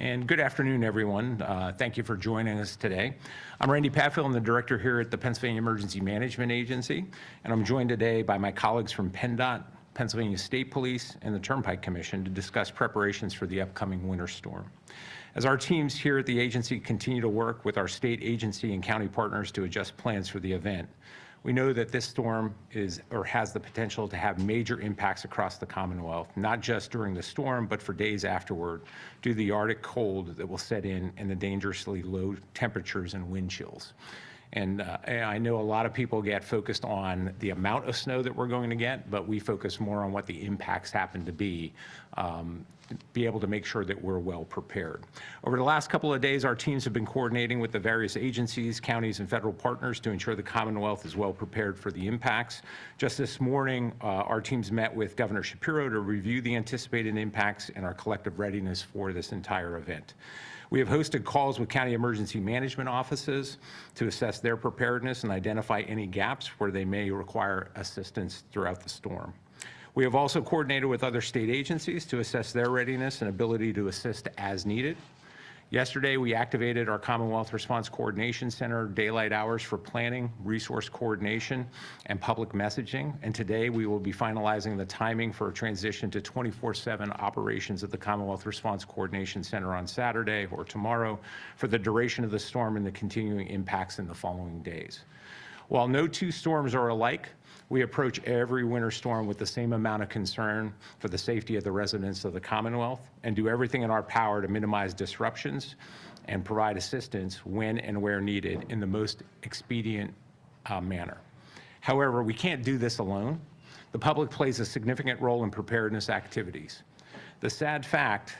And good afternoon, everyone. Thank you for joining us today. I'm Randy Patfield. I'm the director here at the Pennsylvania Emergency Management Agency, and I'm joined today by my colleagues from PennDOT, Pennsylvania State Police, and the Turnpike Commission to discuss preparations for the upcoming winter storm. As our teams here at the agency continue to work with our state agency and county partners to adjust plans for the event, we know that this storm has the potential to have major impacts across the Commonwealth, not just during the storm, but for days afterward, due to the Arctic cold that will set in and the dangerously low temperatures and wind chills. And I know a lot of people get focused on the amount of snow that we're going to get, but we focus more on what the impacts happen to be able to make sure that we're well prepared. Over the last couple of days, our teams have been coordinating with the various agencies, counties, and federal partners to ensure the Commonwealth is well prepared for the impacts. Just this morning, our teams met with Governor Shapiro to review the anticipated impacts and our collective readiness for this entire event. We have hosted calls with county emergency management offices to assess their preparedness and identify any gaps where they may require assistance throughout the storm. We have also coordinated with other state agencies to assess their readiness and ability to assist as needed. Yesterday, we activated our Commonwealth Response Coordination Center daylight hours for planning, resource coordination, and public messaging. And today, we will be finalizing the timing for a transition to 24/7 operations at the Commonwealth Response Coordination Center on Saturday or tomorrow for the duration of the storm and the continuing impacts in the following days. While no two storms are alike, we approach every winter storm with the same amount of concern for the safety of the residents of the Commonwealth and do everything in our power to minimize disruptions and provide assistance when and where needed in the most expedient manner. However, we can't do this alone. The public plays a significant role in preparedness activities. The sad fact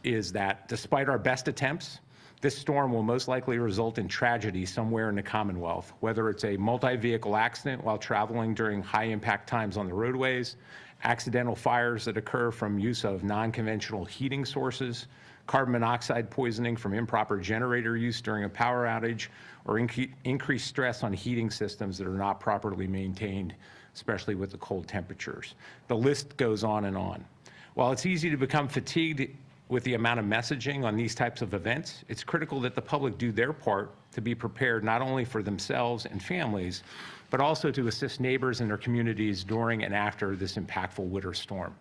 is that despite our best attempts, this storm will most likely result in tragedy somewhere in the Commonwealth, whether it's a multi-vehicle accident while traveling during high-impact times on the roadways, accidental fires that occur from use of non-conventional heating sources, carbon monoxide poisoning from improper generator use during a power outage, or increased stress on heating systems that are not properly maintained, especially with the cold temperatures. The list goes on and on. While it's easy to become fatigued with the amount of messaging on these types of events, it's critical that the public do their part to be prepared not only for themselves and families, but also to assist neighbors in their communities during and after this impactful winter storm.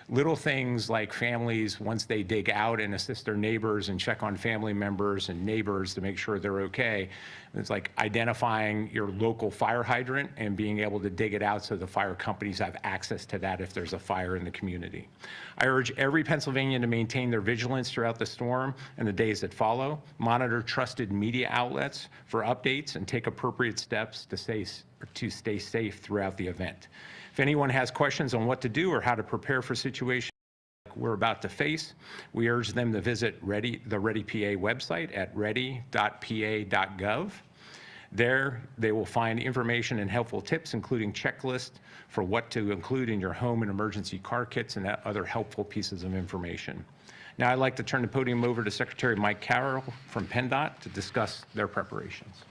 Little things like families, once they dig out and assist their neighbors and check on family members and neighbors to make sure they're okay. It's like identifying your local fire hydrant and being able to dig it out so the fire companies have access to that if there's a fire in the community. I urge every Pennsylvanian to maintain their vigilance throughout the storm and the days that follow, monitor trusted media outlets for updates, and take appropriate steps to stay safe throughout the event. If anyone has questions on what to do or how to prepare for situations we're about to face, we urge them to visit the ReadyPA website at ready.pa.gov. There, they will find information and helpful tips, including checklists for what to include in your home and emergency car kits and other helpful pieces of information. Now I'd like to turn the podium over to Secretary Mike Carroll from PennDOT to discuss their preparations.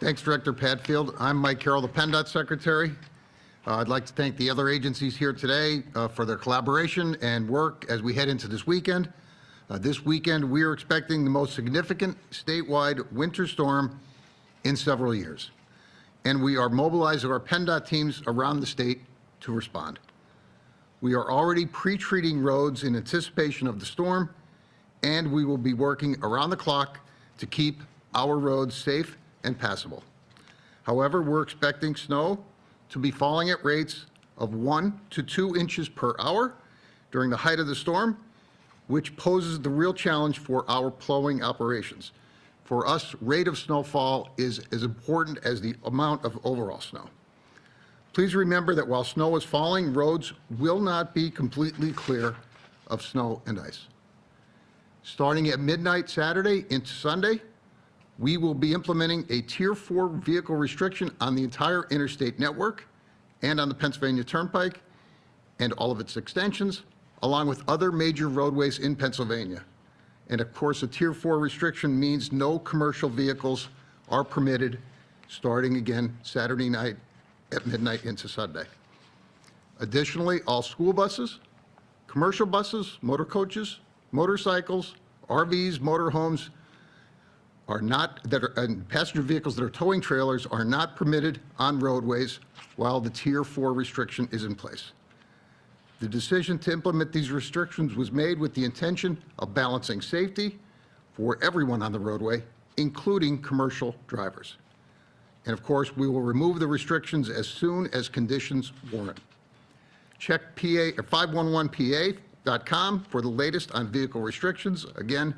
Thanks, Director Patfield. I'm Mike Carroll, the PennDOT Secretary. I'd like to thank the other agencies here today for their collaboration and work as we head into this weekend. This weekend, we are expecting the most significant statewide winter storm in several years, and we are mobilizing our PennDOT teams around the state to respond. We are already pre-treating roads in anticipation of the storm, and we will be working around the clock to keep our roads safe and passable. However, we're expecting snow to be falling at rates of 1 to 2 inches per hour during the height of the storm, which poses the real challenge for our plowing operations. For us, rate of snowfall is as important as the amount of overall snow. Please remember that while snow is falling, roads will not be completely clear of snow and ice. Starting at midnight Saturday into Sunday, we will be implementing a Tier 4 vehicle restriction on the entire interstate network and on the Pennsylvania Turnpike and all of its extensions, along with other major roadways in Pennsylvania. And of course, a Tier 4 restriction means no commercial vehicles are permitted starting again Saturday night at midnight into Sunday. Additionally, all school buses, commercial buses, motor coaches, motorcycles, RVs, motorhomes and passenger vehicles that are towing trailers are not permitted on roadways while the Tier 4 restriction is in place. The decision to implement these restrictions was made with the intention of balancing safety for everyone on the roadway, including commercial drivers. And of course, we will remove the restrictions as soon as conditions warrant. Check 511pa.com for the latest on vehicle restrictions. Again,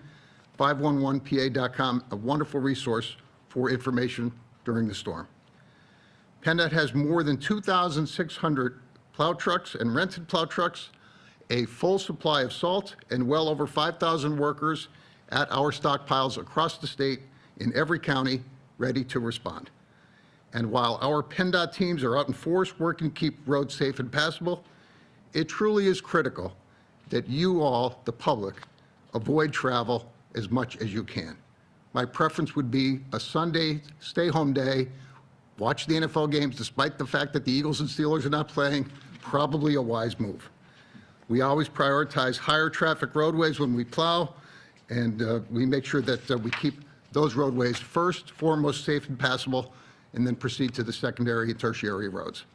511pa.com, a wonderful resource for information during the storm. PennDOT has more than 2,600 plow trucks and rented plow trucks, a full supply of salt, and well over 5,000 workers at our stockpiles across the state in every county ready to respond. And while our PennDOT teams are out in force working to keep roads safe and passable, it truly is critical that you all, the public, avoid travel as much as you can. My preference would be a Sunday stay-home day, watch the NFL games despite the fact that the Eagles and Steelers are not playing, probably a wise move. We always prioritize higher traffic roadways when we plow, and we make sure that we keep those roadways first, foremost safe and passable, and then proceed to the secondary and tertiary roads.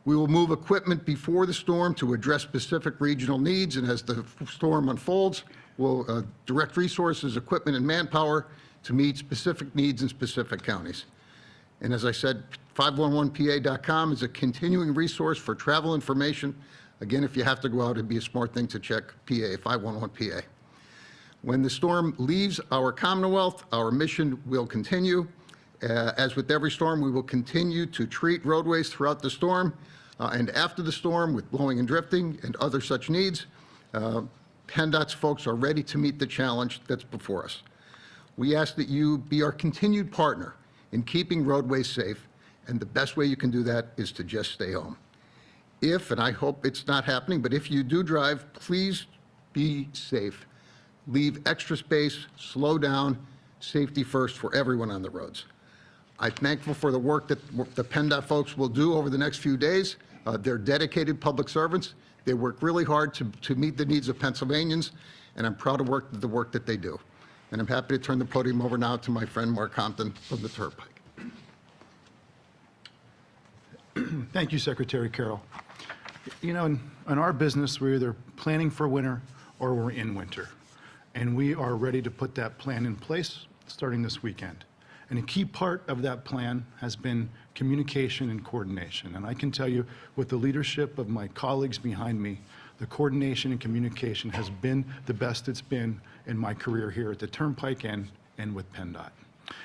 We will move equipment before the storm to address specific regional needs, and as the storm unfolds, we'll direct resources, equipment, and manpower to meet specific needs in specific counties. And as I said, 511pa.com is a continuing resource for travel information. Again, if you have to go out, it'd be a smart thing to check PA, 511pa. When the storm leaves our Commonwealth, our mission will continue. As with every storm, we will continue to treat roadways throughout the storm and after the storm with blowing and drifting and other such needs. PennDOT's folks are ready to meet the challenge that's before us. We ask that you be our continued partner in keeping roadways safe, and the best way you can do that is to just stay home. If, and I hope it's not happening, but if you do drive, please be safe. Leave extra space, slow down, safety first for everyone on the roads. I'm thankful for the work that the PennDOT folks will do over the next few days. They're dedicated public servants. They work really hard to meet the needs of Pennsylvanians, and I'm proud of the work that they do. And I'm happy to turn the podium over now to my friend Mark Compton from the Turnpike. Thank you, Secretary Carroll. You know, in our business, we're either planning for winter or we're in winter. And we are ready to put that plan in place starting this weekend. And a key part of that plan has been communication and coordination. And I can tell you, with the leadership of my colleagues behind me, the coordination and communication has been the best it's been in my career here at the Turnpike and with PennDOT.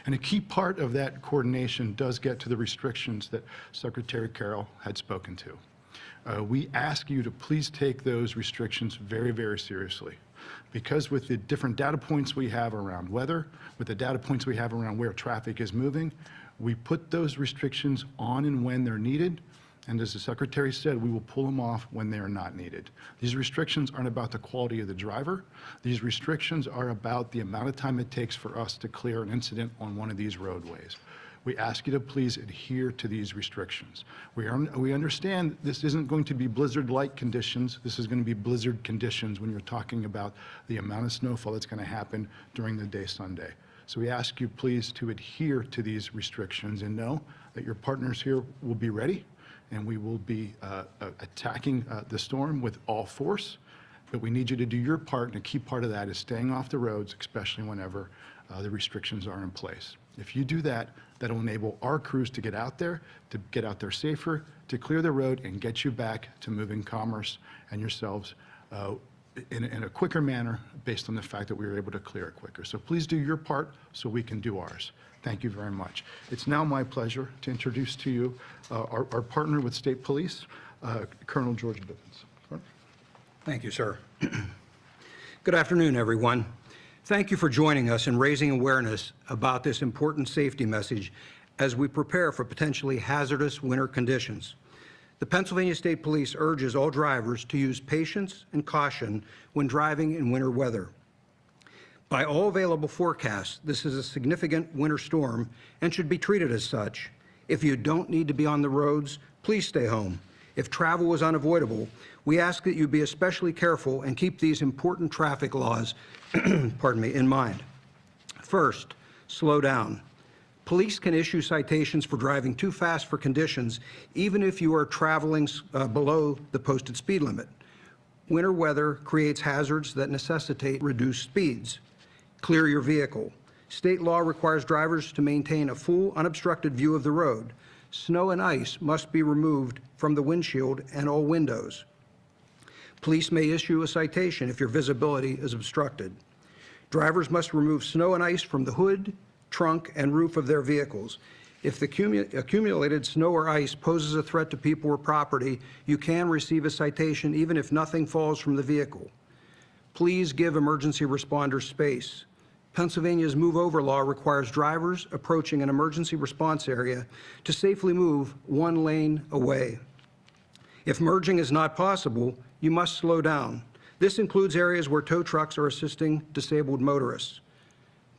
And a key part of that coordination does get to the restrictions that Secretary Carroll had spoken to. We ask you to please take those restrictions very, very seriously. Because with the different data points we have around weather, with the data points we have around where traffic is moving, we put those restrictions on and when they're needed. And as the Secretary said, we will pull them off when they are not needed. These restrictions aren't about the quality of the driver. These restrictions are about the amount of time it takes for us to clear an incident on one of these roadways. We ask you to please adhere to these restrictions. We understand this isn't going to be blizzard-like conditions. This is going to be blizzard conditions when you're talking about the amount of snowfall that's going to happen during the day Sunday. So we ask you please to adhere to these restrictions and know that your partners here will be ready, and we will be attacking the storm with all force. But we need you to do your part, and a key part of that is staying off the roads, especially whenever the restrictions are in place. If you do that, that'll enable our crews to get out there safer, to clear the road and get you back to moving commerce and yourselves in a quicker manner based on the fact that we were able to clear it quicker. So please do your part so we can do ours. Thank you very much. It's now my pleasure to introduce to you our partner with State Police, Colonel George Bivens. Thank you, sir. Good afternoon, everyone. Thank you for joining us and raising awareness about this important safety message as we prepare for potentially hazardous winter conditions. The Pennsylvania State Police urges all drivers to use patience and caution when driving in winter weather. By all available forecasts, this is a significant winter storm and should be treated as such. If you don't need to be on the roads, please stay home. If travel is unavoidable, we ask that you be especially careful and keep these important traffic laws pardon me, in mind. First, slow down. Police can issue citations for driving too fast for conditions, even if you are traveling below the posted speed limit. Winter weather creates hazards that necessitate reduced speeds. Clear your vehicle. State law requires drivers to maintain a full, unobstructed view of the road. Snow and ice must be removed from the windshield and all windows. Police may issue a citation if your visibility is obstructed. Drivers must remove snow and ice from the hood, trunk, and roof of their vehicles. If the accumulated snow or ice poses a threat to people or property, you can receive a citation even if nothing falls from the vehicle. Please give emergency responders space. Pennsylvania's Move Over law requires drivers approaching an emergency response area to safely move one lane away. If merging is not possible, you must slow down. This includes areas where tow trucks are assisting disabled motorists.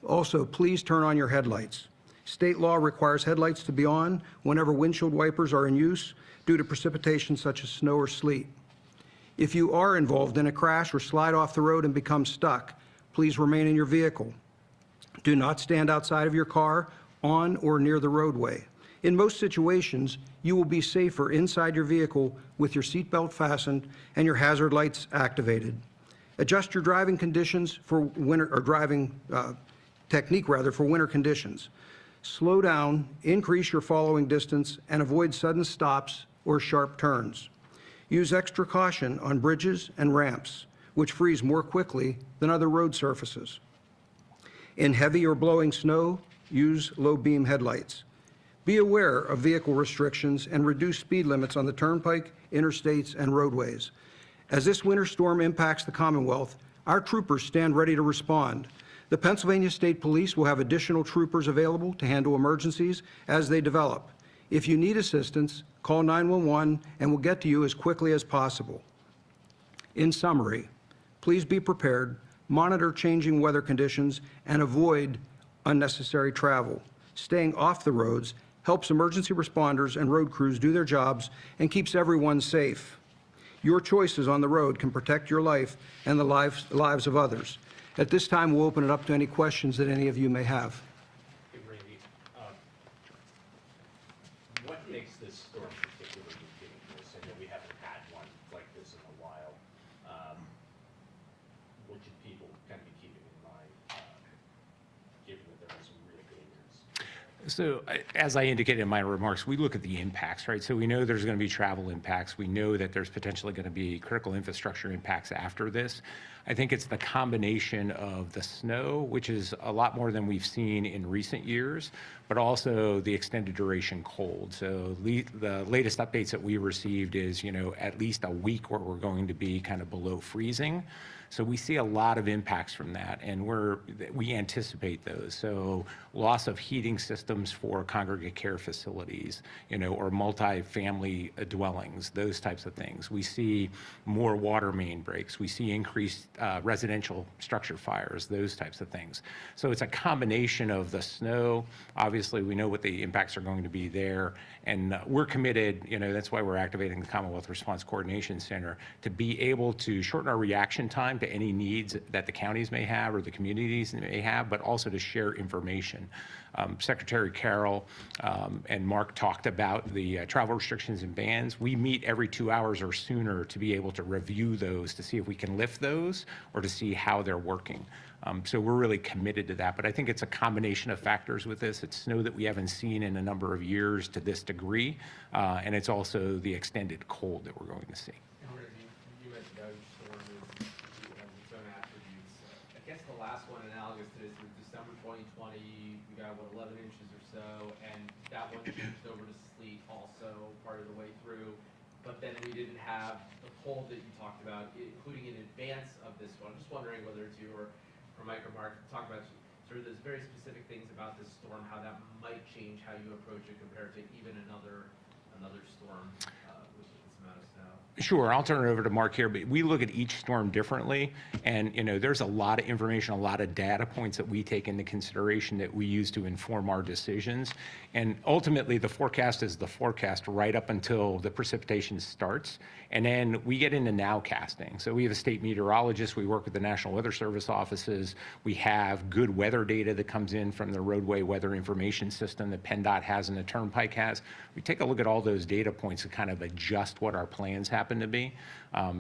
Also, please turn on your headlights. State law requires headlights to be on whenever windshield wipers are in use due to precipitation such as snow or sleet. If you are involved in a crash or slide off the road and become stuck, please remain in your vehicle. Do not stand outside of your car, on or near the roadway. In most situations, you will be safer inside your vehicle with your seatbelt fastened and your hazard lights activated. Adjust your driving conditions for winter, or driving technique rather, for winter conditions. Slow down, increase your following distance, and avoid sudden stops or sharp turns. Use extra caution on bridges and ramps, which freeze more quickly than other road surfaces. In heavy or blowing snow, use low beam headlights. Be aware of vehicle restrictions and reduce speed limits on the turnpike, interstates, and roadways. As this winter storm impacts the Commonwealth, our troopers stand ready to respond. The Pennsylvania State Police will have additional troopers available to handle emergencies as they develop. If you need assistance, call 911 and we'll get to you as quickly as possible. In summary, please be prepared, monitor changing weather conditions, and avoid unnecessary travel. Staying off the roads helps emergency responders and road crews do their jobs and keeps everyone safe. Your choices on the road can protect your life and the lives of others. At this time, we'll open it up to any questions that any of you may have. Hey, Randy, what makes this storm particularly dangerous? I know we haven't had one like this in a while. What should people kind of be keeping in mind, given that there are some real dangers? So as I indicated in my remarks, we look at the impacts, right? So we know there's going to be travel impacts. We know that there's potentially going to be critical infrastructure impacts after this. I think it's the combination of the snow, which is a lot more than we've seen in recent years, but also the extended duration cold. So the latest updates that we received is, at least a week where we're going to be kind of below freezing. So we see a lot of impacts from that, and we anticipate those. So loss of heating systems for congregate care facilities, or multi-family dwellings, those types of things. We see more water main breaks. We see increased residential structure fires, those types of things. So it's a combination of the snow. Obviously, we know what the impacts are going to be there, and we're committed, that's why we're activating the Commonwealth Response Coordination Center, to be able to shorten our reaction time to any needs that the counties may have or the communities may have, but also to share information. Secretary Carroll and Mark talked about the travel restrictions and bans. We meet every 2 hours or sooner to be able to review those, to see if we can lift those or to see how they're working. So we're really committed to that. But I think it's a combination of factors with this. It's snow that we haven't seen in a number of years to this degree, and it's also the extended cold that we're going to see. You mentioned how each storm has its own attributes. I guess the last one analogous to this was December 2020. We got, 11 inches or so, and that one changed over to sleet also part of the way through. But then we didn't have the cold that you talked about, including in advance of this one. I'm just wondering whether it's you or Mike or Mark talk about sort of those very specific things about this storm, how that might change how you approach it compared to even another storm with this amount of snow. Sure, I'll turn it over to Mark here, but we look at each storm differently, and there's a lot of information, a lot of data points that we take into consideration that we use to inform our decisions. And ultimately, the forecast is the forecast right up until the precipitation starts, and then we get into nowcasting. So we have a state meteorologist, we work with the National Weather Service offices, we have good weather data that comes in from the roadway weather information system that PennDOT has and the Turnpike has. We take a look at all those data points to kind of adjust what our plans happen to be.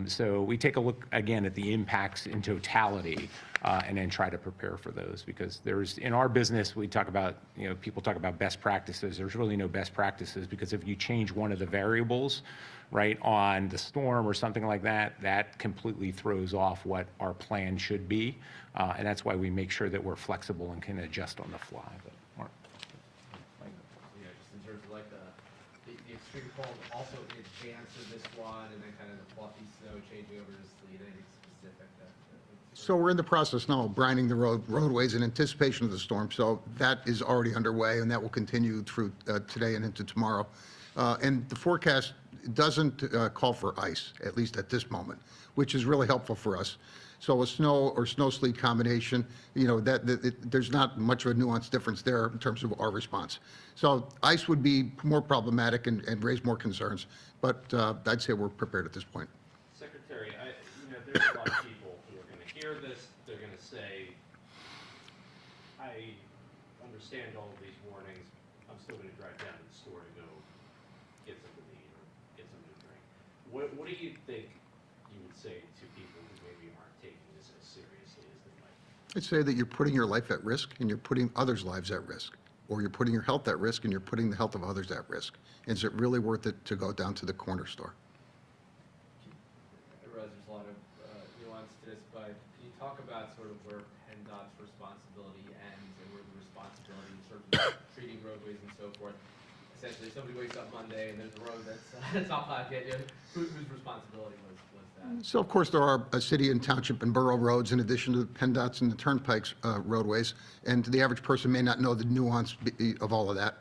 So we take a look again at the impacts in totality and then try to prepare for those, because there's, in our business, we talk about, people talk about best practices. There's really no best practices, because if you change one of the variables, right, on the storm or something like that, that completely throws off what our plan should be. And that's why we make sure that we're flexible and can adjust on the fly. But Mark. Yeah, just in terms of like the extreme cold, also in advance of this one, and then kind of the fluffy snow changing over to sleet, anything specific that. So we're in the process now of brining the roadways in anticipation of the storm. So that is already underway, and that will continue through today and into tomorrow. And the forecast doesn't call for ice, at least at this moment, which is really helpful for us. So a snow or snow-sleet combination, there's not much of a nuanced difference there in terms of our response. So ice would be more problematic and raise more concerns, but I'd say we're prepared at this point. Secretary, there's a lot of people who are going to hear this. They're going to say, I understand all of these warnings. I'm still going to drive down to the store to go get something to eat or get something to drink. What do you think you would say to people who maybe aren't taking this as seriously as they might? I'd say that you're putting your life at risk and you're putting others' lives at risk, or you're putting your health at risk and you're putting the health of others at risk. Is it really worth it to go down to the corner store? I realize there's a lot of nuance to this, but can you talk about sort of where PennDOT's responsibility ends and where the responsibility in terms of treating roadways and so forth? Essentially, somebody wakes up Monday and there's a road that's off yet. Whose responsibility was that? So of course there are city and township and borough roads in addition to the PennDOT's and the Turnpike's roadways, and the average person may not know the nuance of all of that.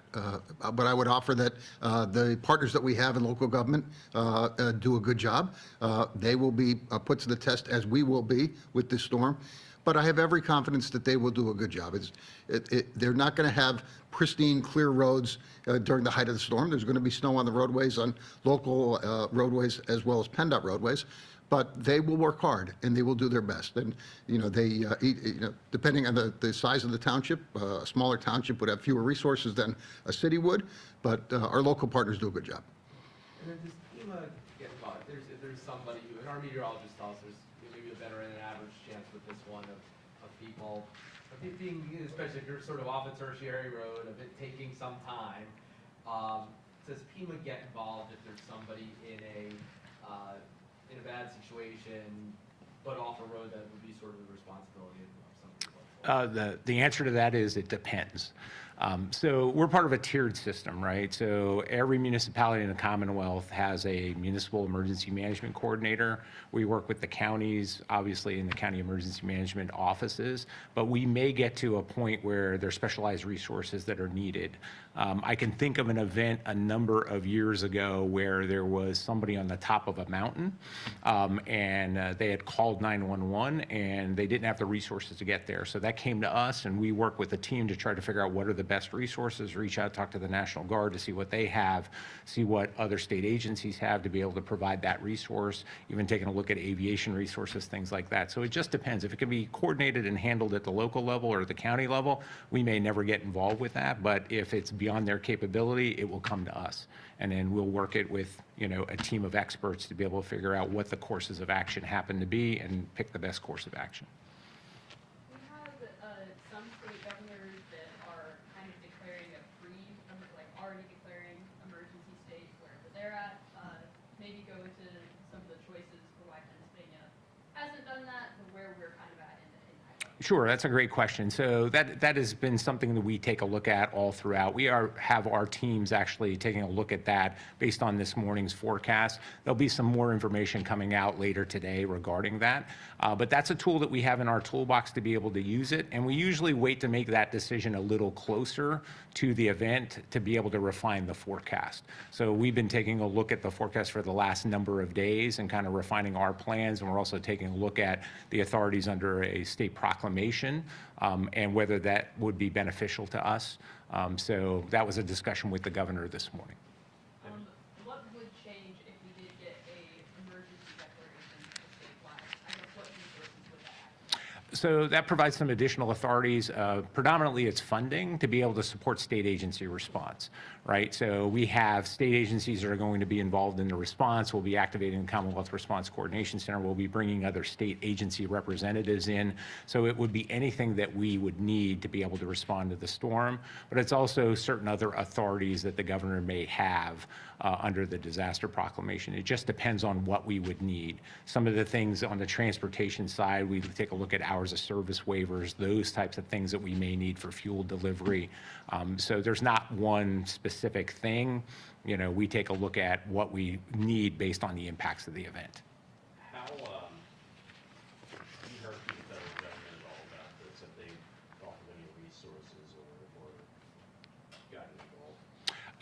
But I would offer that the partners that we have in local government do a good job. They will be put to the test, as we will be with this storm. But I have every confidence that they will do a good job. They're not going to have pristine, clear roads during the height of the storm. There's going to be snow on the roadways, on local roadways as well as PennDOT roadways. But they will work hard and they will do their best. And depending on the size of the township, a smaller township would have fewer resources than a city would. But our local partners do a good job. And then does PEMA get involved? If there's somebody who, and our meteorologist tells us there's maybe a better than average chance with this one of people, of it being, especially if you're sort of off a tertiary road, of it taking some time. Does PEMA get involved if there's somebody in a bad situation, but off a road that would be sort of the responsibility of somebody else? The answer to that is it depends. So we're part of a tiered system, right? So every municipality in the Commonwealth has a municipal emergency management coordinator. We work with the counties, obviously, in the county emergency management offices, but we may get to a point where there's specialized resources that are needed. I can think of an event a number of years ago where there was somebody on the top of a mountain and they had called 911 and they didn't have the resources to get there. So that came to us and we work with the team to try to figure out what are the best resources, reach out, talk to the National Guard to see what they have, see what other state agencies have to be able to provide that resource, even taking a look at aviation resources, things like that. So it just depends. If it can be coordinated and handled at the local level or the county level, we may never get involved with that. But if it's beyond their capability, it will come to us. And then we'll work it with, a team of experts to be able to figure out what the courses of action happen to be and pick the best course of action. We have some state governors that are kind of declaring already declaring emergency state wherever they're at. Maybe go into some of the choices for why Pennsylvania hasn't done that, but where we're kind of at in that. Sure, that's a great question. So that has been something that we take a look at all throughout. We have our teams actually taking a look at that based on this morning's forecast. There'll be some more information coming out later today regarding that. But that's a tool that we have in our toolbox to be able to use it. And we usually wait to make that decision a little closer to the event to be able to refine the forecast. So we've been taking a look at the forecast for the last number of days and kind of refining our plans. And we're also taking a look at the authorities under a state proclamation and whether that would be beneficial to us. So that was a discussion with the governor this morning. What would change if we did get a emergency declaration statewide? I guess what resources would that add? So that provides some additional authorities. Predominantly, it's funding to be able to support state agency response, right? So we have state agencies that are going to be involved in the response. We'll be activating the Commonwealth Response Coordination Center. We'll be bringing other state agency representatives in. So it would be anything that we would need to be able to respond to the storm. But it's also certain other authorities that the governor may have under the disaster proclamation. It just depends on what we would need. Some of the things on the transportation side, we take a look at hours of service waivers, those types of things that we may need for fuel delivery. So there's not one specific thing. You know, we take a look at what we need based on the impacts of the event. How, have you heard from the federal government at all about this? Have they offered any resources or gotten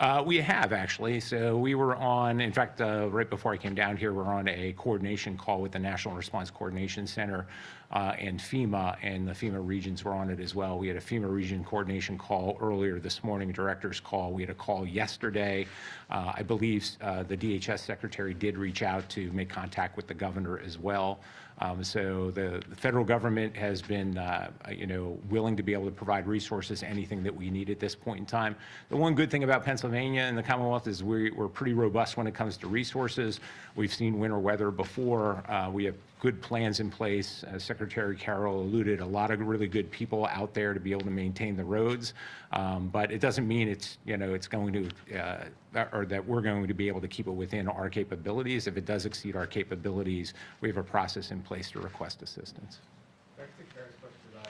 involved? We have actually. So we were on, in fact, right before I came down here, we're on a coordination call with the National Response Coordination Center and FEMA, and the FEMA regions were on it as well. We had a FEMA region coordination call earlier this morning, director's call. We had a call yesterday. I believe the DHS secretary did reach out to make contact with the governor as well. So the federal government has been, willing to be able to provide resources, anything that we need at this point in time. The one good thing about Pennsylvania and the Commonwealth is we're pretty robust when it comes to resources. We've seen winter weather before. We have good plans in place. As Secretary Carroll alluded, a lot of really good people out there to be able to maintain the roads. But it doesn't mean it's going to, or that we're going to be able to keep it within our capabilities. If it does exceed our capabilities, we have a process in place to request assistance. Back to Karen's question about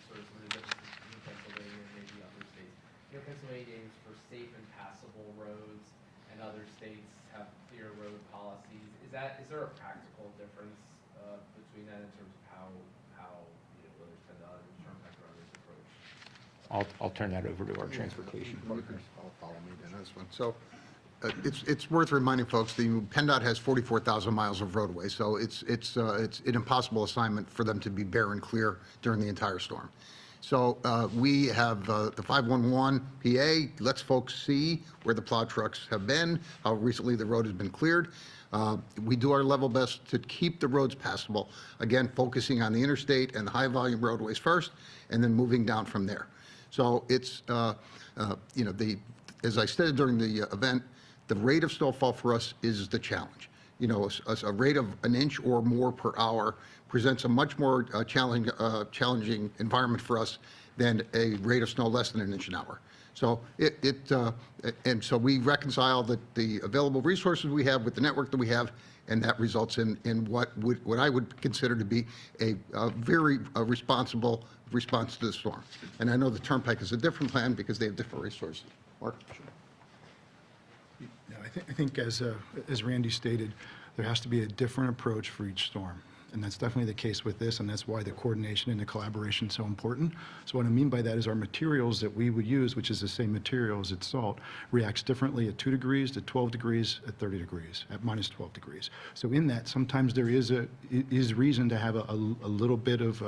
sort of some of the differences between Pennsylvania and maybe other states. Pennsylvania aims for safe and passable roads, and other states have clear road policies. Is there a practical difference between that in terms of how whether it's PennDOT or Turnpike or others approach? I'll turn that over to our transportation partners. I'll follow me on this one. So it's worth reminding folks, the PennDOT has 44,000 miles of roadway, so it's an impossible assignment for them to be bare and clear during the entire storm. So we have the 511 PA lets folks see where the plow trucks have been, how recently the road has been cleared. We do our level best to keep the roads passable, again, focusing on the interstate and the high-volume roadways first, and then moving down from there. So it's, as I stated during the event, the rate of snowfall for us is the challenge. A rate of an inch or more per hour presents a much more challenging environment for us than a rate of snow less than an inch an hour. So and so we reconcile the available resources we have with the network that we have, and that results in what I would consider to be a very responsible response to the storm. And I know the Turnpike is a different plan because they have different resources. Mark? Yeah, I think as Randy stated, there has to be a different approach for each storm. And that's definitely the case with this, and that's why the coordination and the collaboration is so important. So what I mean by that is our materials that we would use, which is the same material as its salt, reacts differently at 2 degrees, at 12 degrees, at 30 degrees, at minus 12 degrees. So in that, sometimes there is reason to have a little bit of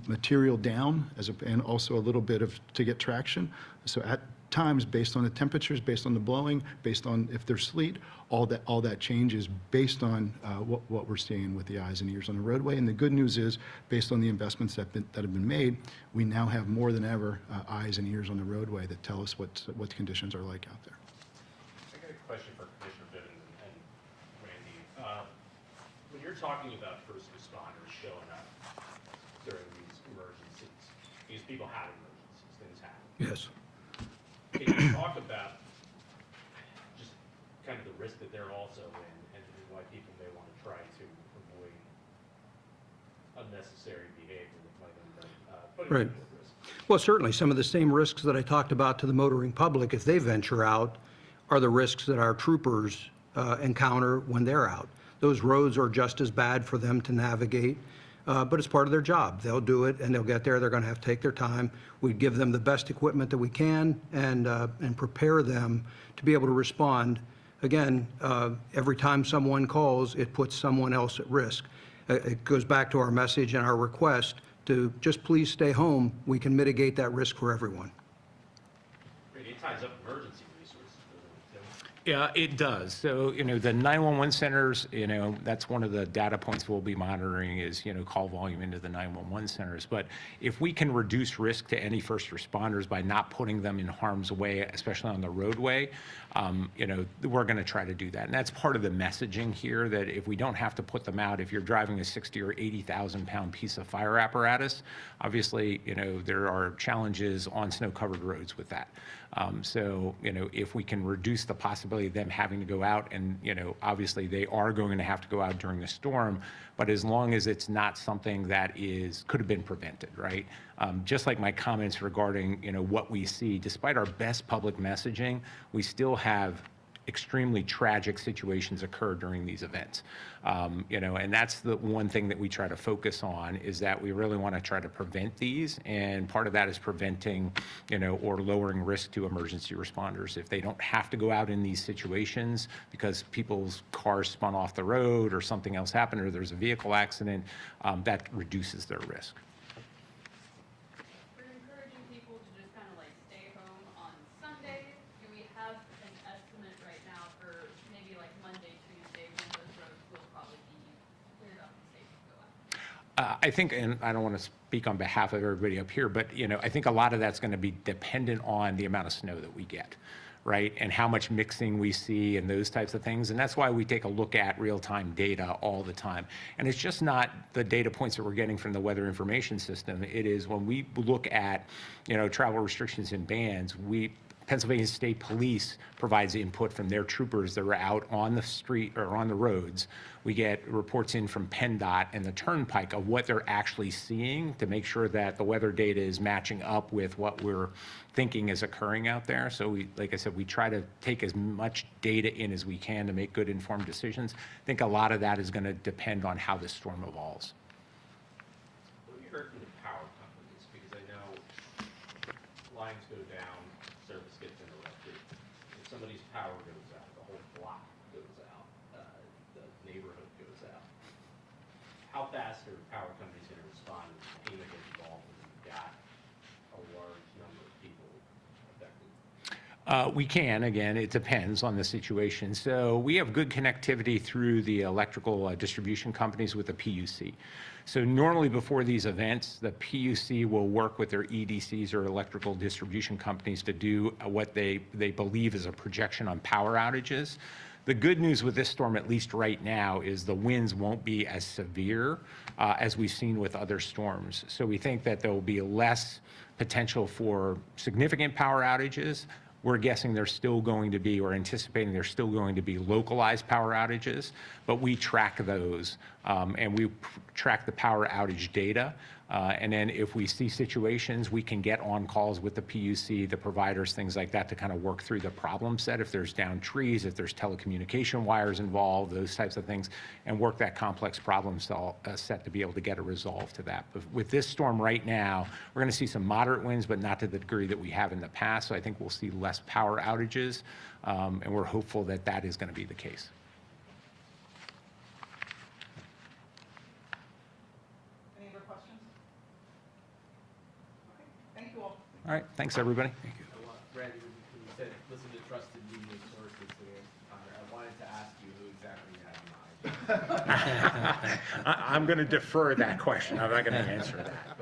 material down, and also a little bit to get traction. So at times, based on the temperatures, based on the blowing, based on if there's sleet, all that changes based on what we're seeing with the eyes and ears on the roadway. And the good news is, based on the investments that have been made, we now have more than ever eyes and ears on the roadway that tell us what the conditions are like out there. I got a question for Commissioner Bivens and Randy. When you're talking about first responders showing up during these emergencies, because people have emergencies, things happen. Yes. Can you talk about just kind of the risk that they're also in, and why people may want to try to avoid unnecessary behavior that might end up Right. Well, certainly, some of the same risks that I talked about to the motoring public, if they venture out, are the risks that our troopers encounter when they're out. Those roads are just as bad for them to navigate, but it's part of their job. They'll do it, and they'll get there. They're going to have to take their time. We give them the best equipment that we can and prepare them to be able to respond. Again, every time someone calls, it puts someone else at risk. It goes back to our message and our request to just please stay home. We can mitigate that risk for everyone. It ties up emergency resources, doesn't it, Tim? Yeah, it does. So, the 911 centers, that's one of the data points we'll be monitoring is, call volume into the 911 centers. But if we can reduce risk to any first responders by not putting them in harm's way, especially on the roadway, we're going to try to do that. And that's part of the messaging here, that if we don't have to put them out, if you're driving a 60 or 80,000 pound piece of fire apparatus, obviously, there are challenges on snow-covered roads with that. If we can reduce the possibility of them having to go out, and, obviously they are going to have to go out during the storm, but as long as it's not something that could have been prevented, right? Just like my comments regarding, what we see, despite our best public messaging, we still have extremely tragic situations occur during these events. And that's the one thing that we try to focus on, is that we really want to try to prevent these. And part of that is preventing, or lowering risk to emergency responders. If they don't have to go out in these situations because people's cars spun off the road or something else happened or there's a vehicle accident, that reduces their risk. We're encouraging people to just kind of like stay home on Sundays. Do we have an estimate right now for maybe like Monday, Tuesday, when those roads will probably be cleared up and safe to go out? I think, and I don't want to speak on behalf of everybody up here, but, I think a lot of that's going to be dependent on the amount of snow that we get, right? And how much mixing we see and those types of things. And that's why we take a look at real-time data all the time. And it's just not the data points that we're getting from the weather information system. It is when we look at, travel restrictions and bans, Pennsylvania State Police provides input from their troopers that are out on the street or on the roads. We get reports in from PennDOT and the Turnpike of what they're actually seeing to make sure that the weather data is matching up with what we're thinking is occurring out there. So like I said, we try to take as much data in as we can to make good informed decisions. I think a lot of that is going to depend on how this storm evolves. What have you heard from the power companies? Because I know lines go down, service gets interrupted. If somebody's power goes out, the whole block goes out, the neighborhood goes out. How fast are power companies going to respond if PEMA gets involved and you've got a large number of people affected? We can, again, it depends on the situation. So we have good connectivity through the electrical distribution companies with the PUC. So normally before these events, the PUC will work with their EDCs or electrical distribution companies to do what they believe is a projection on power outages. The good news with this storm, at least right now, is the winds won't be as severe as we've seen with other storms. So we think that there will be less potential for significant power outages. We're guessing there's still going to be, or anticipating there's still going to be localized power outages, but we track those and we track the power outage data. And then if we see situations, we can get on calls with the PUC, the providers, things like that, to kind of work through the problem set. If there's downed trees, if there's telecommunication wires involved, those types of things, and work that complex problem set to be able to get a resolve to that. But with this storm right now, we're going to see some moderate winds, but not to the degree that we have in the past. So I think we'll see less power outages, and we're hopeful that that is going to be the case. Any other questions? Okay, thank you all. All right, thanks, everybody. Thank you. Randy, when you said listen to trusted media sources today, I wanted to ask you who exactly you had in mind. I'm going to defer that question. I'm not going to answer that.